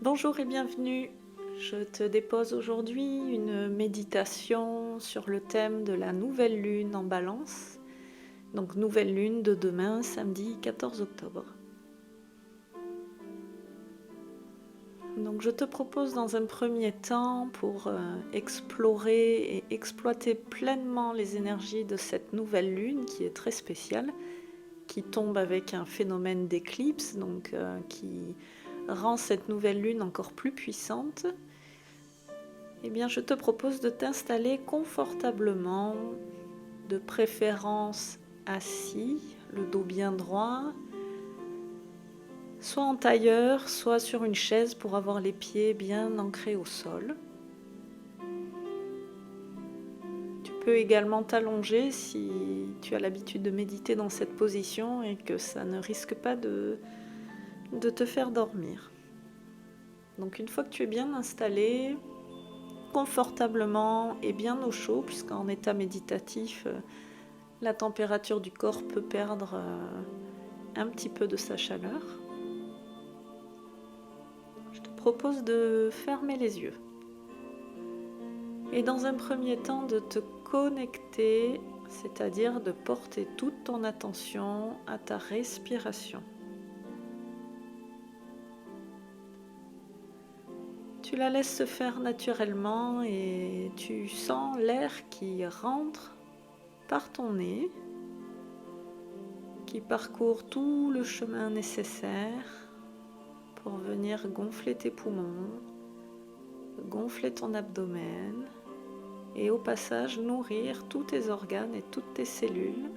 Bonjour et bienvenue. Je te dépose aujourd'hui une méditation sur le thème de la nouvelle lune en Balance. Donc nouvelle lune de demain, samedi 14 octobre. Donc je te propose dans un premier temps pour explorer et exploiter pleinement les énergies de cette nouvelle lune qui est très spéciale, qui tombe avec un phénomène d'éclipse, donc qui rend cette nouvelle lune encore plus puissante. Eh bien, je te propose de t'installer confortablement, de préférence assis, le dos bien droit, soit en tailleur, soit sur une chaise pour avoir les pieds bien ancrés au sol. Tu peux également t'allonger si tu as l'habitude de méditer dans cette position et que ça ne risque pas de te faire dormir. Donc une fois que tu es bien installé, confortablement et bien au chaud, puisqu'en état méditatif, la température du corps peut perdre un petit peu de sa chaleur. Je te propose de fermer les yeux et dans un premier temps de te connecter, c'est-à-dire de porter toute ton attention à ta respiration. Tu la laisses se faire naturellement et tu sens l'air qui rentre par ton nez, qui parcourt tout le chemin nécessaire pour venir gonfler tes poumons, gonfler ton abdomen et au passage nourrir tous tes organes et toutes tes cellules.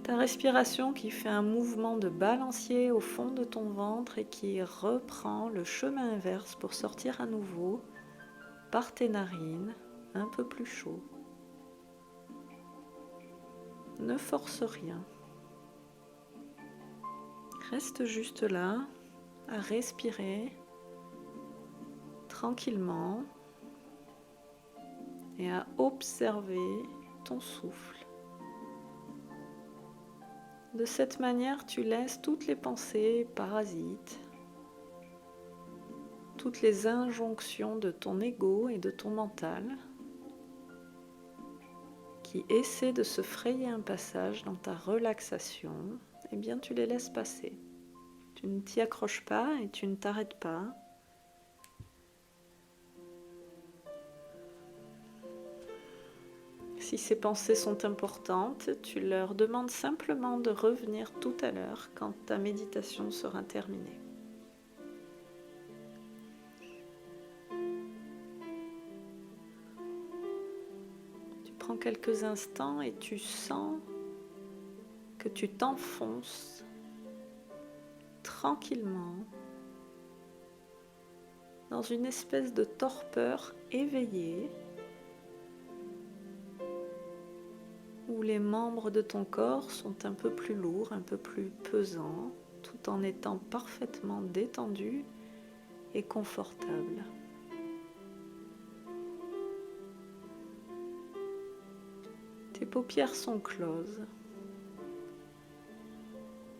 Ta respiration qui fait un mouvement de balancier au fond de ton ventre et qui reprend le chemin inverse pour sortir à nouveau par tes narines, un peu plus chaud. Ne force rien. Reste juste là, à respirer tranquillement et à observer ton souffle. De cette manière, tu laisses toutes les pensées parasites, toutes les injonctions de ton ego et de ton mental qui essaient de se frayer un passage dans ta relaxation, eh bien tu les laisses passer. Tu ne t'y accroches pas et tu ne t'arrêtes pas. Si ces pensées sont importantes, tu leur demandes simplement de revenir tout à l'heure quand ta méditation sera terminée. Tu prends quelques instants et tu sens que tu t'enfonces tranquillement dans une espèce de torpeur éveillée où les membres de ton corps sont un peu plus lourds, un peu plus pesants, tout en étant parfaitement détendus et confortables. Tes paupières sont closes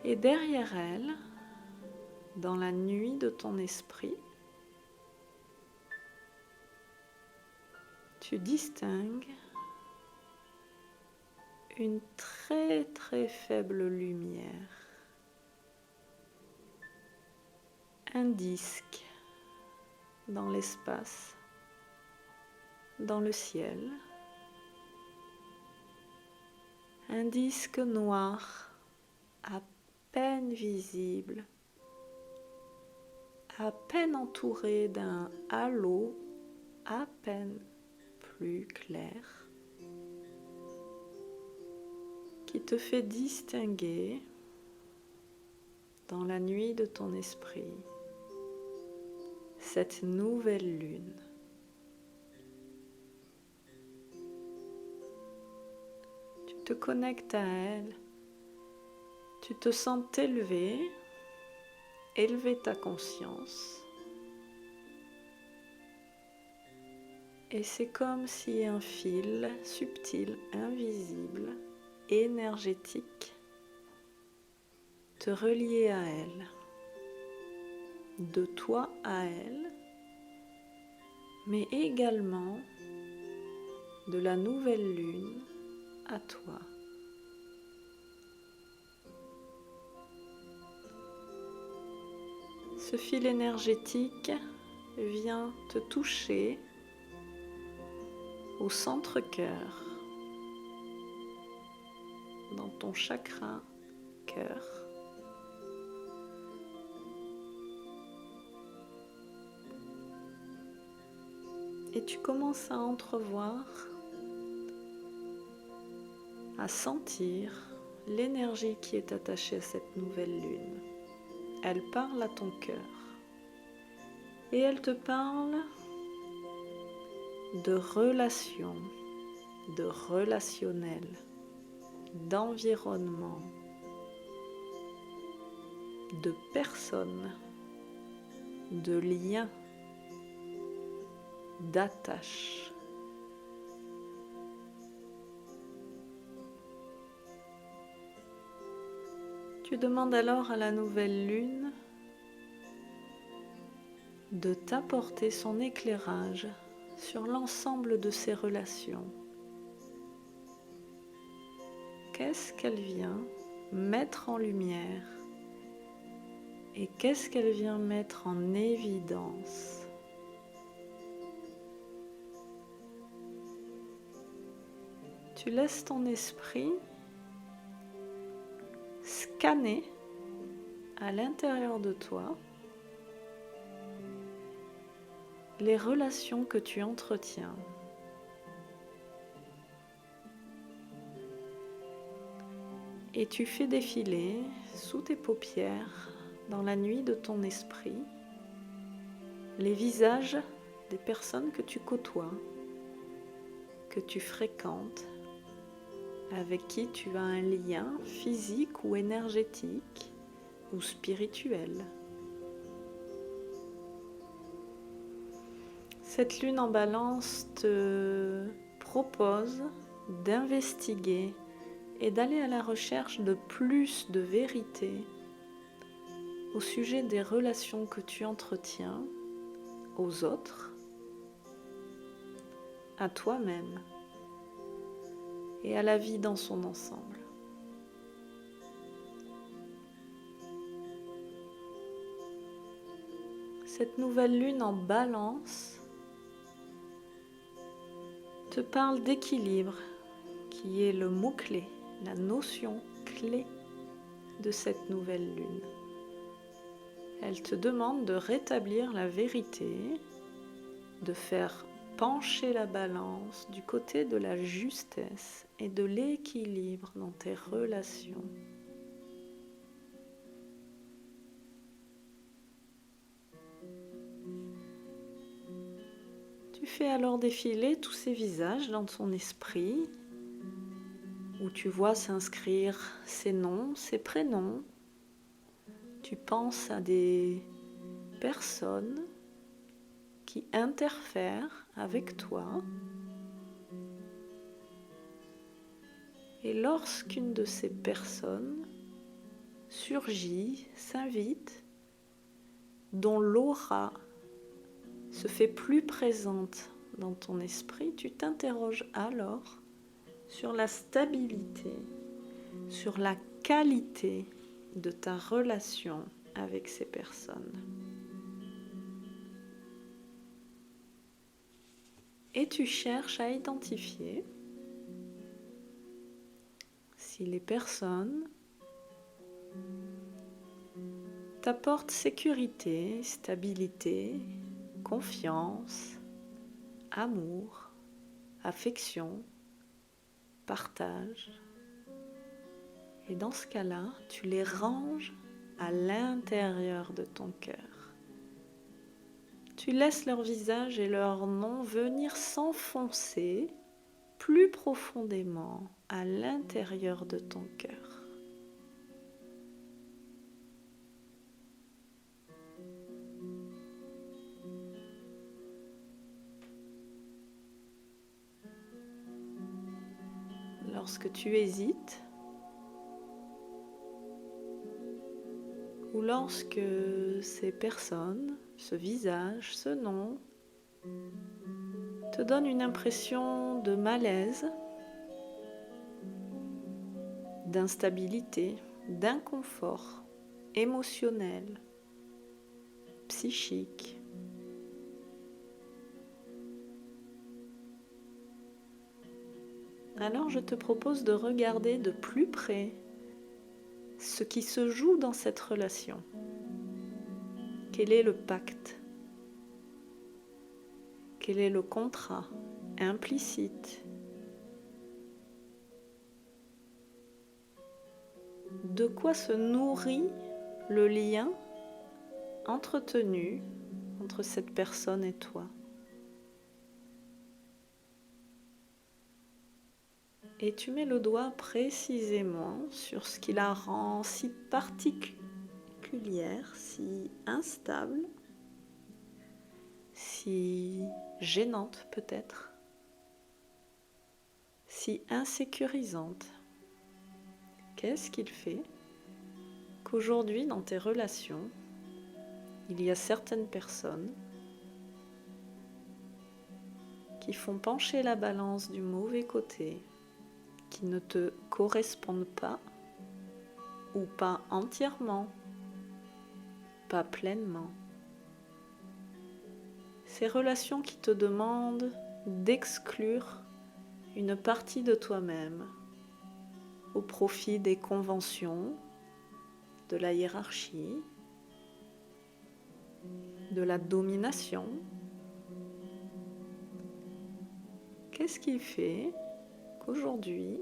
et derrière elles, dans la nuit de ton esprit, tu distingues une très très faible lumière, un disque dans l'espace, dans le ciel, un disque noir à peine visible, à peine entouré d'un halo à peine plus clair, qui te fait distinguer dans la nuit de ton esprit cette nouvelle lune. Tu te connectes à elle, tu te sens t'élever, élever ta conscience, et c'est comme si un fil subtil, invisible, énergétique te reliait à elle. de toi à elle, mais également de la nouvelle lune à toi. Ce fil énergétique vient te toucher au centre-cœur, dans ton chakra cœur. Et tu commences à entrevoir, à sentir l'énergie qui est attachée à cette nouvelle lune. Elle parle à ton cœur et elle te parle de relations, de relationnel, d'environnement, de personnes, de liens, d'attaches. Tu demandes alors à la nouvelle lune de t'apporter son éclairage sur l'ensemble de ces relations. Qu'est-ce qu'elle vient mettre en lumière et qu'est-ce qu'elle vient mettre en évidence? Tu laisses ton esprit scanner à l'intérieur de toi les relations que tu entretiens. Et tu fais défiler sous tes paupières, dans la nuit de ton esprit, les visages des personnes que tu côtoies, que tu fréquentes, avec qui tu as un lien physique ou énergétique ou spirituel. Cette lune en balance te propose d'investiguer et d'aller à la recherche de plus de vérité au sujet des relations que tu entretiens aux autres, à toi-même et à la vie dans son ensemble. Cette nouvelle lune en balance te parle d'équilibre, qui est le mot-clé, la notion clé de cette nouvelle lune. Elle te demande de rétablir la vérité, de faire pencher la balance du côté de la justesse et de l'équilibre dans tes relations. Tu fais alors défiler tous ces visages dans ton esprit, où tu vois s'inscrire ces noms, ces prénoms. Tu penses à des personnes qui interfèrent avec toi. Et lorsqu'une de ces personnes surgit, s'invite, dont l'aura se fait plus présente dans ton esprit, tu t'interroges alors sur la stabilité, sur la qualité de ta relation avec ces personnes. Et tu cherches à identifier si les personnes t'apportent sécurité, stabilité, confiance, amour, affection, partage. Et dans ce cas-là, tu les ranges à l'intérieur de ton cœur. Tu laisses leur visage et leur nom venir s'enfoncer plus profondément à l'intérieur de ton cœur. Lorsque tu hésites, ou lorsque ces personnes, ce visage, ce nom, te donnent une impression de malaise, d'instabilité, d'inconfort émotionnel, psychique. Alors je te propose de regarder de plus près ce qui se joue dans cette relation. Quel est le pacte? Quel est le contrat implicite? De quoi se nourrit le lien entretenu entre cette personne et toi? Et tu mets le doigt précisément sur ce qui la rend si particulière, si instable, si gênante peut-être, si insécurisante. Qu'est-ce qu'il fait qu'aujourd'hui dans tes relations, il y a certaines personnes qui font pencher la balance du mauvais côté, qui ne te correspondent pas ou pas entièrement, pas pleinement. Ces relations qui te demandent d'exclure une partie de toi-même au profit des conventions, de la hiérarchie, de la domination. Qu'est-ce qui fait qu'aujourd'hui,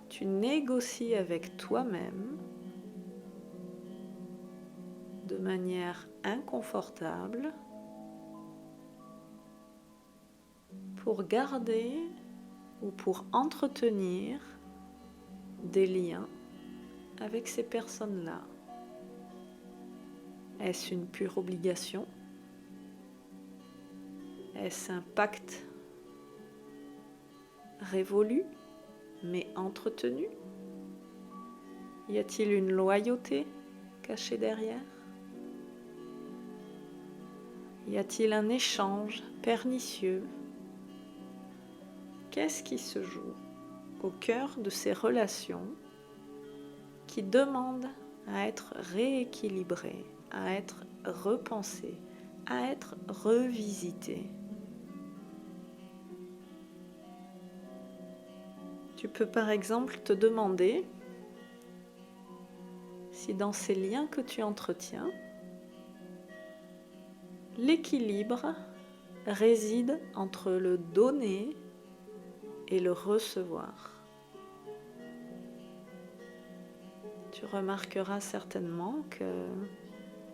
tu négocies avec toi-même de manière inconfortable pour garder ou pour entretenir des liens avec ces personnes-là? Est-ce une pure obligation? Est-ce un pacte révolu mais entretenu? Y a-t-il une loyauté cachée derrière? Y a-t-il un échange pernicieux? Qu'est-ce qui se joue au cœur de ces relations qui demandent à être rééquilibrées, à être repensées, à être revisitées? Tu peux par exemple te demander si dans ces liens que tu entretiens, l'équilibre réside entre le donner et le recevoir. Tu remarqueras certainement que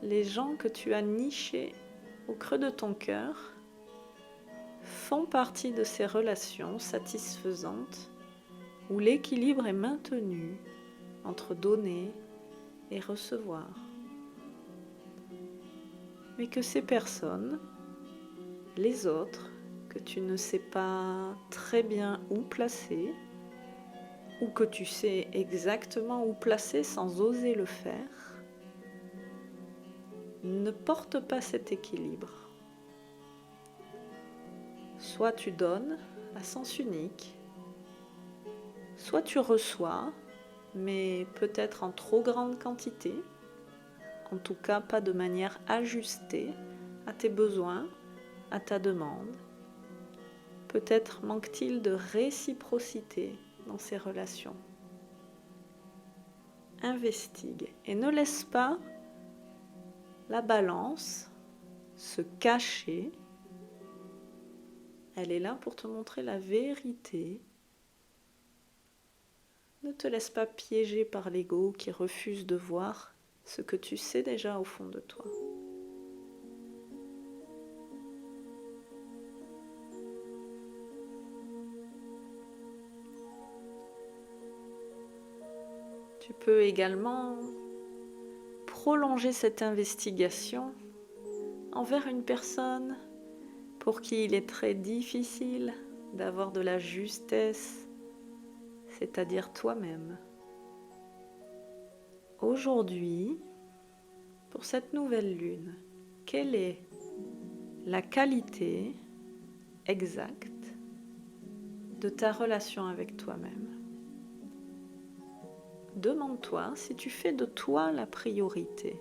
les gens que tu as nichés au creux de ton cœur font partie de ces relations satisfaisantes où l'équilibre est maintenu entre donner et recevoir. Mais que ces personnes, les autres, que tu ne sais pas très bien où placer, ou que tu sais exactement où placer sans oser le faire, ne portent pas cet équilibre. Soit tu donnes à sens unique, soit tu reçois, mais peut-être en trop grande quantité, en tout cas pas de manière ajustée à tes besoins, à ta demande. Peut-être manque-t-il de réciprocité dans ces relations. Investigue et ne laisse pas la balance se cacher. Elle est là pour te montrer la vérité. Ne te laisse pas piéger par l'ego qui refuse de voir ce que tu sais déjà au fond de toi. Tu peux également prolonger cette investigation envers une personne pour qui il est très difficile d'avoir de la justesse, c'est-à-dire toi-même. Aujourd'hui, Pour cette nouvelle lune, quelle est la qualité exacte de ta relation avec toi-même? Demande-toi si tu fais de toi la priorité.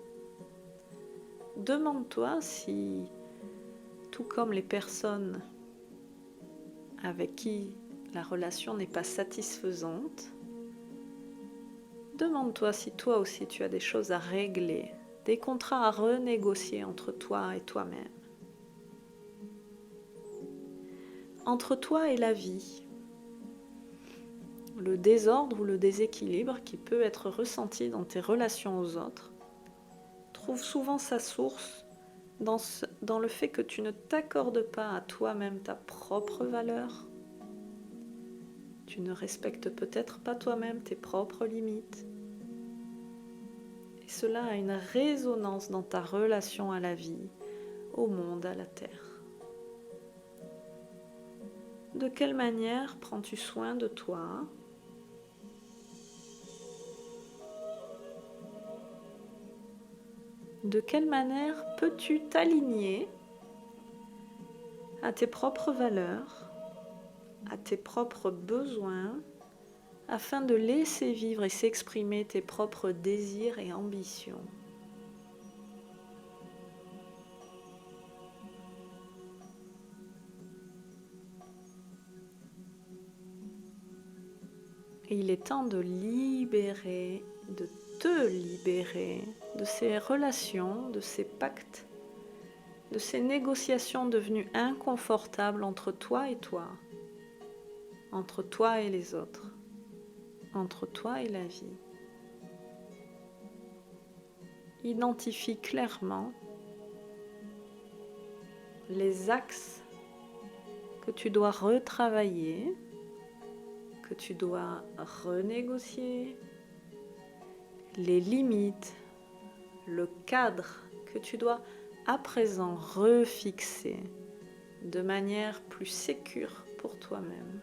Demande-toi si, tout comme les personnes avec qui la relation n'est pas satisfaisante, demande-toi si toi aussi tu as des choses à régler, des contrats à renégocier entre toi et toi-même. Entre toi et la vie, le désordre ou le déséquilibre qui peut être ressenti dans tes relations aux autres trouve souvent sa source dans le fait que tu ne t'accordes pas à toi-même ta propre valeur. Tu ne respectes peut-être pas toi-même tes propres limites. Et cela a une résonance dans ta relation à la vie, au monde, à la terre. De quelle manière prends-tu soin de toi ? De quelle manière peux-tu t'aligner à tes propres valeurs, à tes propres besoins, afin de laisser vivre et s'exprimer tes propres désirs et ambitions ? Et il est temps de libérer, de te libérer de ces relations, de ces pactes, de ces négociations devenues inconfortables entre toi et toi, entre toi et les autres, entre toi et la vie. Identifie clairement les axes que tu dois retravailler, que tu dois renégocier, les limites, le cadre que tu dois à présent refixer de manière plus sécure pour toi-même.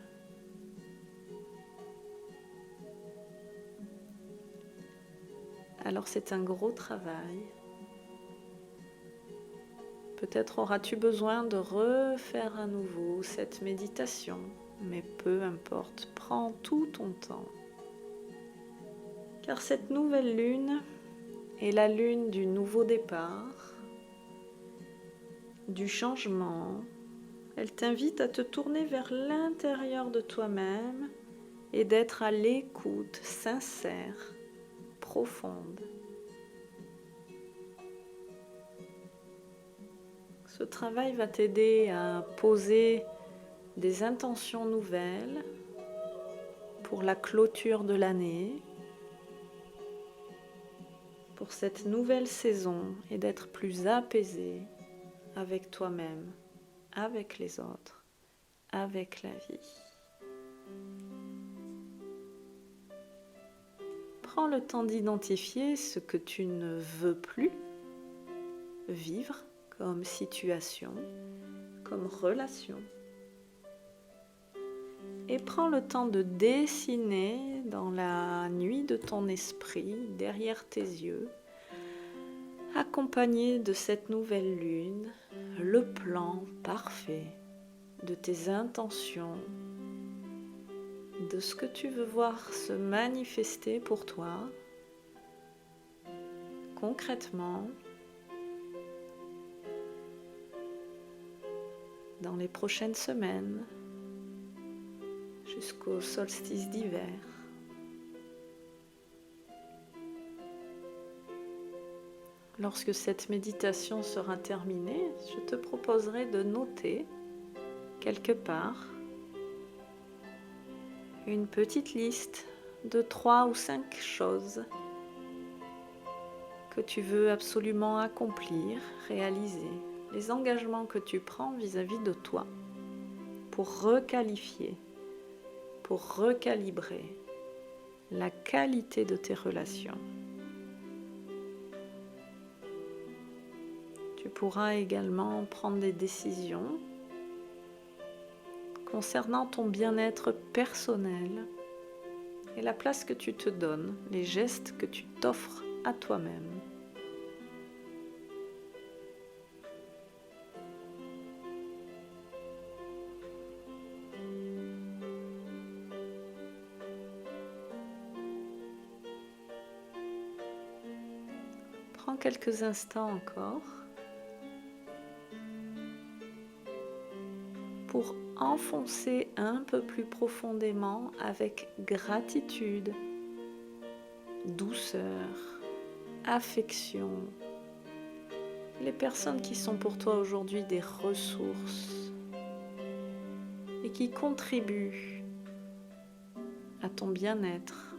Alors c'est un gros travail. Peut-être auras-tu besoin de refaire à nouveau cette méditation, mais peu importe, prends tout ton temps. Car cette nouvelle lune est la lune du nouveau départ, du changement. Elle t'invite à te tourner vers l'intérieur de toi-même et d'être à l'écoute sincère, profonde. Ce travail va t'aider à poser des intentions nouvelles pour la clôture de l'année, pour cette nouvelle saison, et d'être plus apaisé avec toi-même, avec les autres, avec la vie. Prends le temps d'identifier ce que tu ne veux plus vivre comme situation, comme relation. Et prends le temps de dessiner dans la nuit de ton esprit, derrière tes yeux, accompagné de cette nouvelle lune, le plan parfait de tes intentions, de ce que tu veux voir se manifester pour toi, concrètement, dans les prochaines semaines, jusqu'au solstice d'hiver. Lorsque cette méditation sera terminée, je te proposerai de noter quelque part une petite liste de 3 ou 5 choses que tu veux absolument accomplir, réaliser, les engagements que tu prends vis-à-vis de toi pour requalifier, pour recalibrer la qualité de tes relations. Tu pourras également prendre des décisions concernant ton bien-être personnel et la place que tu te donnes, les gestes que tu t'offres à toi-même. Prends quelques instants encore pour enfoncer un peu plus profondément avec gratitude, douceur, affection, les personnes qui sont pour toi aujourd'hui des ressources et qui contribuent à ton bien-être,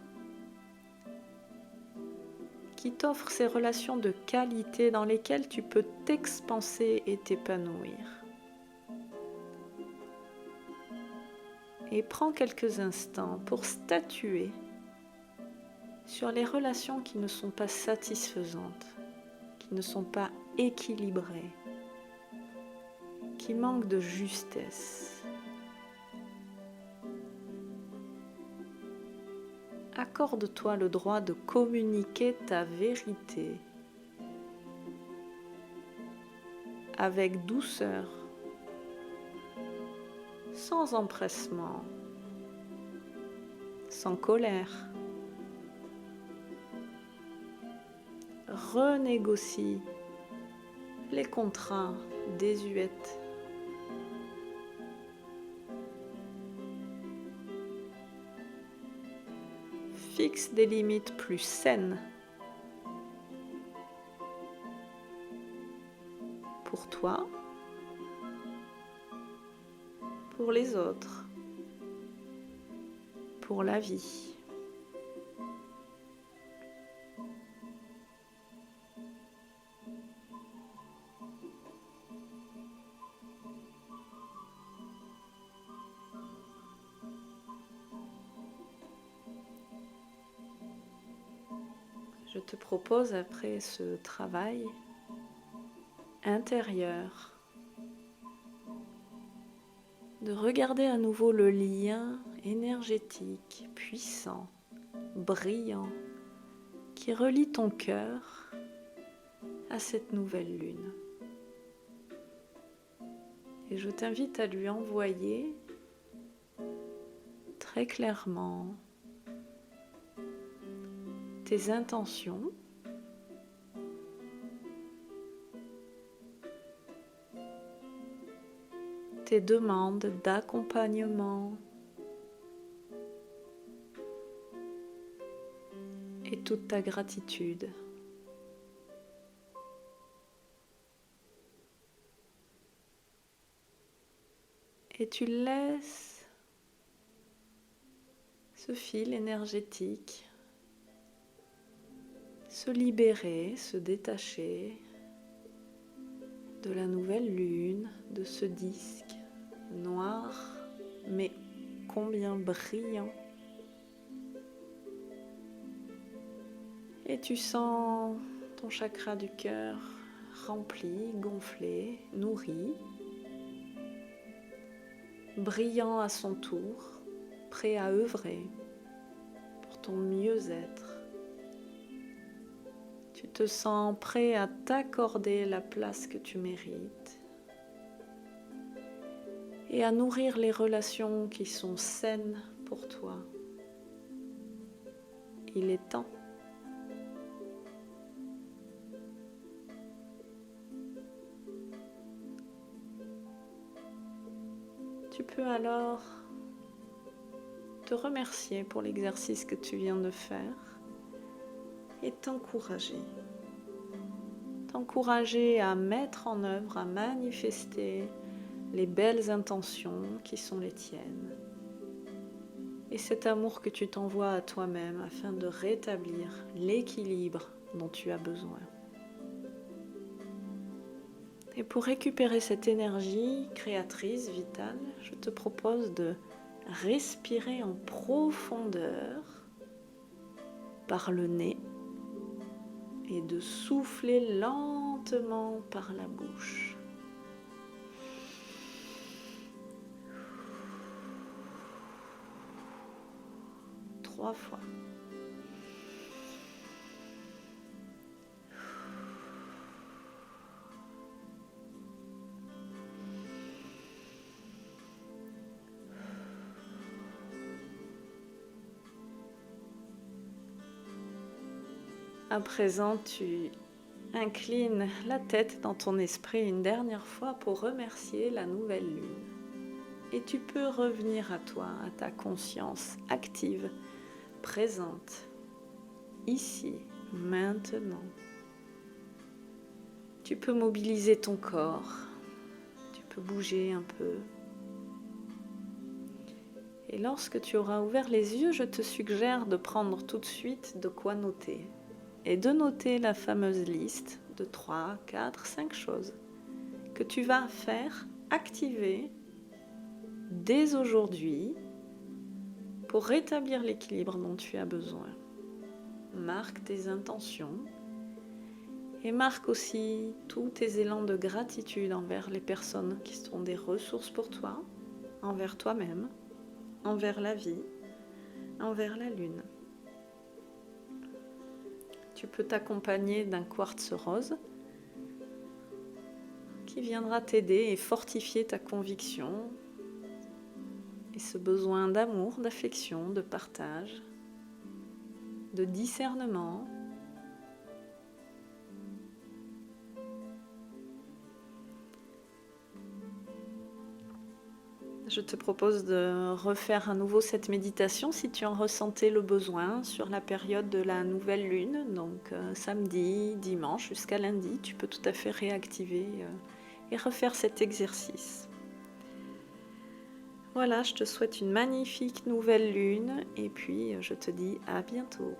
qui t'offrent ces relations de qualité dans lesquelles tu peux t'expanser et t'épanouir. Et prends quelques instants pour statuer sur les relations qui ne sont pas satisfaisantes, qui ne sont pas équilibrées, qui manquent de justesse. Accorde-toi le droit de communiquer ta vérité avec douceur, sans empressement, sans colère. Renégocie les contrats désuètes. Fixe des limites plus saines pour toi, pour les autres, pour la vie. Je te propose, après ce travail intérieur, de regarder à nouveau le lien énergétique, puissant, brillant, qui relie ton cœur à cette nouvelle lune. Et je t'invite à lui envoyer très clairement tes intentions, tes demandes d'accompagnement et toute ta gratitude. Et tu laisses ce fil énergétique se libérer, se détacher de la nouvelle lune, de ce disque noir, mais combien brillant. Et tu sens ton chakra du cœur rempli, gonflé, nourri, brillant à son tour, prêt à œuvrer pour ton mieux-être. Tu te sens prêt à t'accorder la place que tu mérites et à nourrir les relations qui sont saines pour toi. Il est temps. Tu peux alors te remercier pour l'exercice que tu viens de faire et t'encourager. T'encourager à mettre en œuvre, à manifester les belles intentions qui sont les tiennes. Et cet amour que tu t'envoies à toi-même afin de rétablir l'équilibre dont tu as besoin. Et pour récupérer cette énergie créatrice, vitale, je te propose de respirer en profondeur par le nez et de souffler lentement par la bouche. Trois fois. À présent, tu Incline la tête dans ton esprit une dernière fois pour remercier la nouvelle lune. Et tu peux revenir à toi, à ta conscience active, présente, ici, maintenant. Tu peux mobiliser ton corps, tu peux bouger un peu. Et lorsque tu auras ouvert les yeux, je te suggère de prendre tout de suite de quoi noter. Et de noter la fameuse liste de 3, 4, 5 choses que tu vas faire, activer dès aujourd'hui pour rétablir l'équilibre dont tu as besoin. Marque tes intentions et marque aussi tous tes élans de gratitude envers les personnes qui sont des ressources pour toi, envers toi-même, envers la vie, envers la lune. Tu peux t'accompagner d'un quartz rose qui viendra t'aider et fortifier ta conviction et ce besoin d'amour, d'affection, de partage, de discernement. Je te propose de refaire à nouveau cette méditation si tu en ressentais le besoin sur la période de la nouvelle lune, donc samedi, dimanche jusqu'à lundi, tu peux tout à fait réactiver et refaire cet exercice. Voilà, je te souhaite une magnifique nouvelle lune et puis je te dis à bientôt.